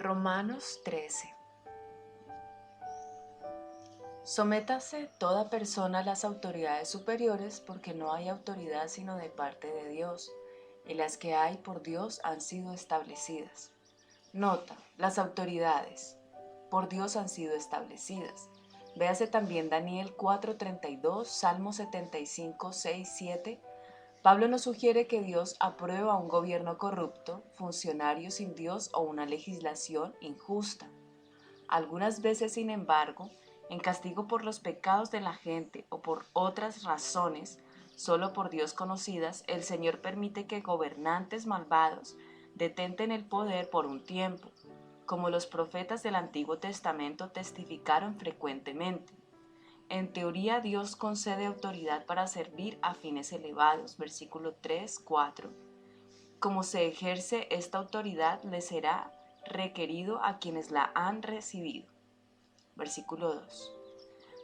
Romanos 13. Sométase toda persona a las autoridades superiores, porque no hay autoridad sino de parte de Dios, y las que hay por Dios han sido establecidas. Nota: las autoridades por Dios han sido establecidas. Véase también Daniel 4:32, Salmo 75, 6, 7. Pablo nos sugiere que Dios aprueba un gobierno corrupto, funcionarios sin Dios o una legislación injusta. Algunas veces, sin embargo, en castigo por los pecados de la gente o por otras razones, solo por Dios conocidas, el Señor permite que gobernantes malvados detenten el poder por un tiempo, como los profetas del Antiguo Testamento testificaron frecuentemente. En teoría, Dios concede autoridad para servir a fines elevados, versículo 3, 4. Como se ejerce esta autoridad, le será requerido a quienes la han recibido. Versículo 2.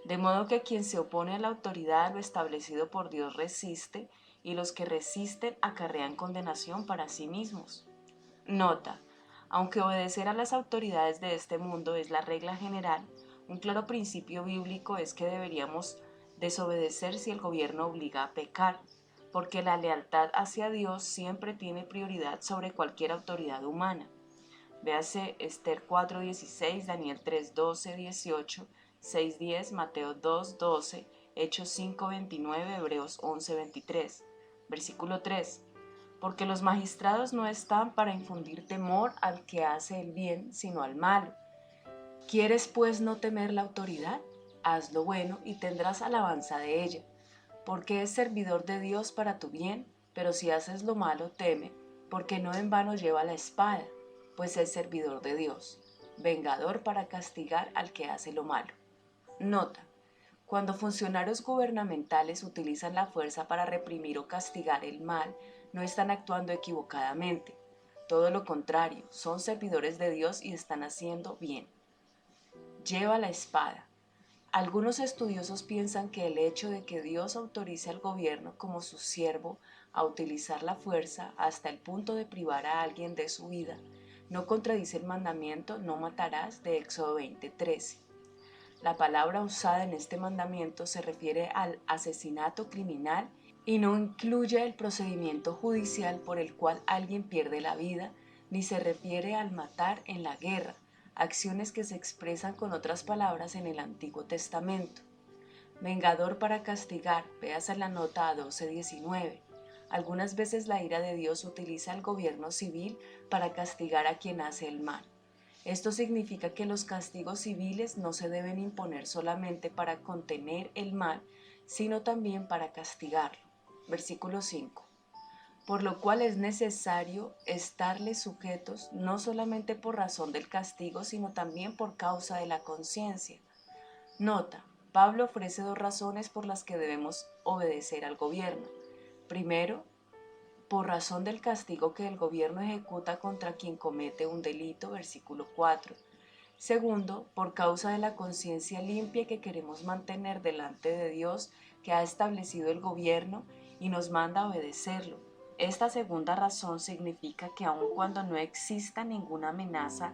De modo que quien se opone a la autoridad a lo establecido por Dios resiste, y los que resisten acarrean condenación para sí mismos. Nota: aunque obedecer a las autoridades de este mundo es la regla general, un claro principio bíblico es que deberíamos desobedecer si el gobierno obliga a pecar, porque la lealtad hacia Dios siempre tiene prioridad sobre cualquier autoridad humana. Véase Esther 4:16, Daniel 3:12, 18, 6:10, Mateo 2:12, Hechos 5:29, Hebreos 11:23. Versículo 3. Porque los magistrados no están para infundir temor al que hace el bien, sino al malo. ¿Quieres pues no temer la autoridad? Haz lo bueno y tendrás alabanza de ella, porque es servidor de Dios para tu bien. Pero si haces lo malo, teme, porque no en vano lleva la espada, pues es servidor de Dios, vengador para castigar al que hace lo malo. Nota: cuando funcionarios gubernamentales utilizan la fuerza para reprimir o castigar el mal, no están actuando equivocadamente. Todo lo contrario, son servidores de Dios y están haciendo bien. Lleva la espada. Algunos estudiosos piensan que el hecho de que Dios autorice al gobierno como su siervo a utilizar la fuerza hasta el punto de privar a alguien de su vida no contradice el mandamiento "no matarás" de Éxodo 20:13. La palabra usada en este mandamiento se refiere al asesinato criminal y no incluye el procedimiento judicial por el cual alguien pierde la vida, ni se refiere al matar en la guerra, acciones que se expresan con otras palabras en el Antiguo Testamento. Vengador para castigar, véase la nota a 12:19. Algunas veces la ira de Dios utiliza el gobierno civil para castigar a quien hace el mal. Esto significa que los castigos civiles no se deben imponer solamente para contener el mal, sino también para castigarlo. Versículo 5. Por lo cual es necesario estarles sujetos no solamente por razón del castigo, sino también por causa de la conciencia. Nota: Pablo ofrece dos razones por las que debemos obedecer al gobierno. Primero, por razón del castigo que el gobierno ejecuta contra quien comete un delito, versículo 4. Segundo, por causa de la conciencia limpia que queremos mantener delante de Dios, que ha establecido el gobierno y nos manda a obedecerlo. Esta segunda razón significa que aun cuando no exista ninguna amenaza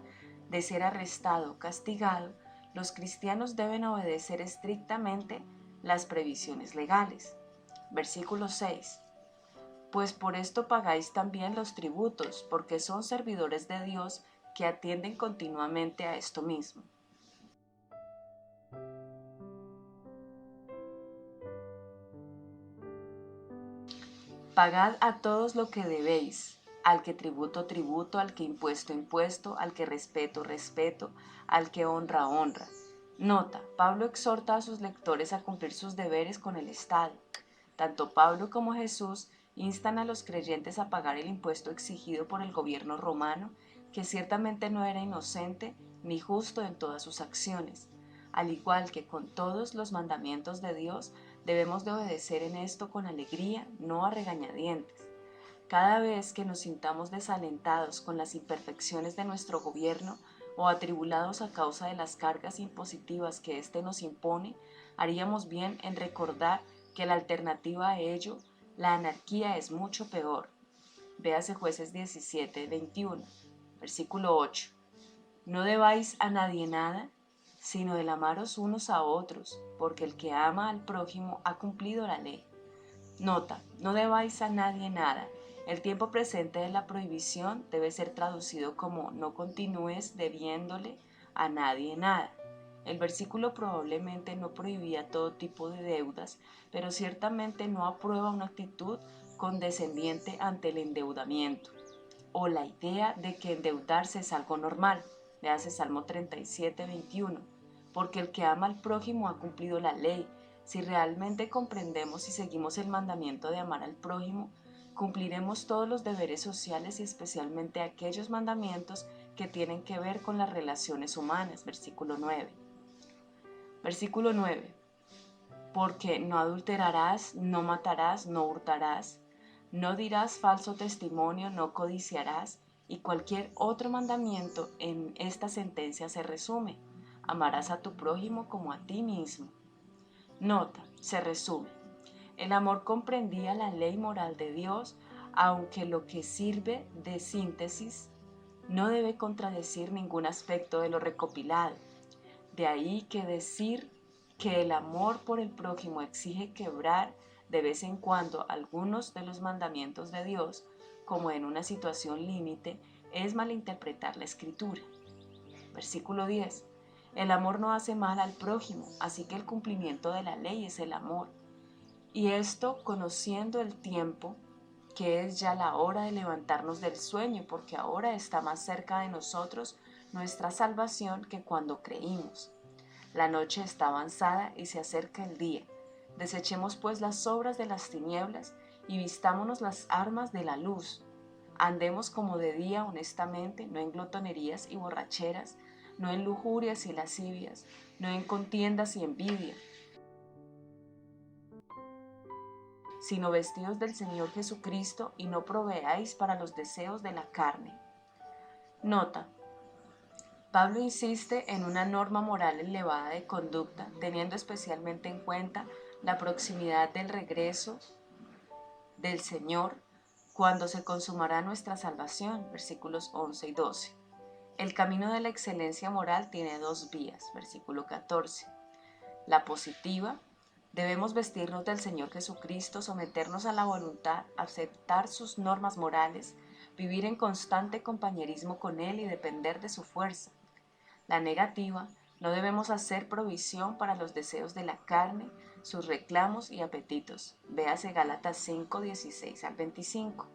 de ser arrestado o castigado, los cristianos deben obedecer estrictamente las previsiones legales. Versículo 6. Pues por esto pagáis también los tributos, porque son servidores de Dios que atienden continuamente a esto mismo. Pagad a todos lo que debéis, al que tributo, tributo, al que impuesto, impuesto, al que respeto, respeto, al que honra, honra. Nota: Pablo exhorta a sus lectores a cumplir sus deberes con el Estado. Tanto Pablo como Jesús instan a los creyentes a pagar el impuesto exigido por el gobierno romano, que ciertamente no era inocente ni justo en todas sus acciones. Al igual que con todos los mandamientos de Dios, debemos de obedecer en esto con alegría, no a regañadientes. Cada vez que nos sintamos desalentados con las imperfecciones de nuestro gobierno o atribulados a causa de las cargas impositivas que éste nos impone, haríamos bien en recordar que la alternativa a ello, la anarquía, es mucho peor. Véase Jueces 17:21, versículo 8. No debáis a nadie nada, sino el amaros unos a otros, porque el que ama al prójimo ha cumplido la ley. Nota, no debáis a nadie nada. El tiempo presente de la prohibición debe ser traducido como no continúes debiéndole a nadie nada. El versículo probablemente no prohibía todo tipo de deudas, pero ciertamente no aprueba una actitud condescendiente ante el endeudamiento o la idea de que endeudarse es algo normal. Léase Salmo 37, 21. Porque el que ama al prójimo ha cumplido la ley. Si realmente comprendemos y seguimos el mandamiento de amar al prójimo, cumpliremos todos los deberes sociales y especialmente aquellos mandamientos que tienen que ver con las relaciones humanas. Versículo 9. Versículo 9. Porque no adulterarás, no matarás, no hurtarás, no dirás falso testimonio, no codiciarás, y cualquier otro mandamiento en esta sentencia se resume: amarás a tu prójimo como a ti mismo. Nota, se resume. El amor comprendía la ley moral de Dios, aunque lo que sirve de síntesis no debe contradecir ningún aspecto de lo recopilado. De ahí que decir que el amor por el prójimo exige quebrar de vez en cuando algunos de los mandamientos de Dios, como en una situación límite, es malinterpretar la escritura. Versículo 10. El amor no hace mal al prójimo, así que el cumplimiento de la ley es el amor. Y esto conociendo el tiempo, que es ya la hora de levantarnos del sueño, porque ahora está más cerca de nosotros nuestra salvación que cuando creímos. La noche está avanzada y se acerca el día. Desechemos pues las obras de las tinieblas y vistámonos las armas de la luz. Andemos como de día honestamente, no en glotonerías y borracheras, no en lujurias y lascivias, no en contiendas y envidia, sino vestidos del Señor Jesucristo y no proveáis para los deseos de la carne. Nota. Pablo insiste en una norma moral elevada de conducta, teniendo especialmente en cuenta la proximidad del regreso del Señor cuando se consumará nuestra salvación, versículos 11 y 12. El camino de la excelencia moral tiene dos vías, versículo 14. La positiva: debemos vestirnos del Señor Jesucristo, someternos a la voluntad, aceptar sus normas morales, vivir en constante compañerismo con Él y depender de su fuerza. La negativa: no debemos hacer provisión para los deseos de la carne, sus reclamos y apetitos. Véase Gálatas 5, 16 al 25.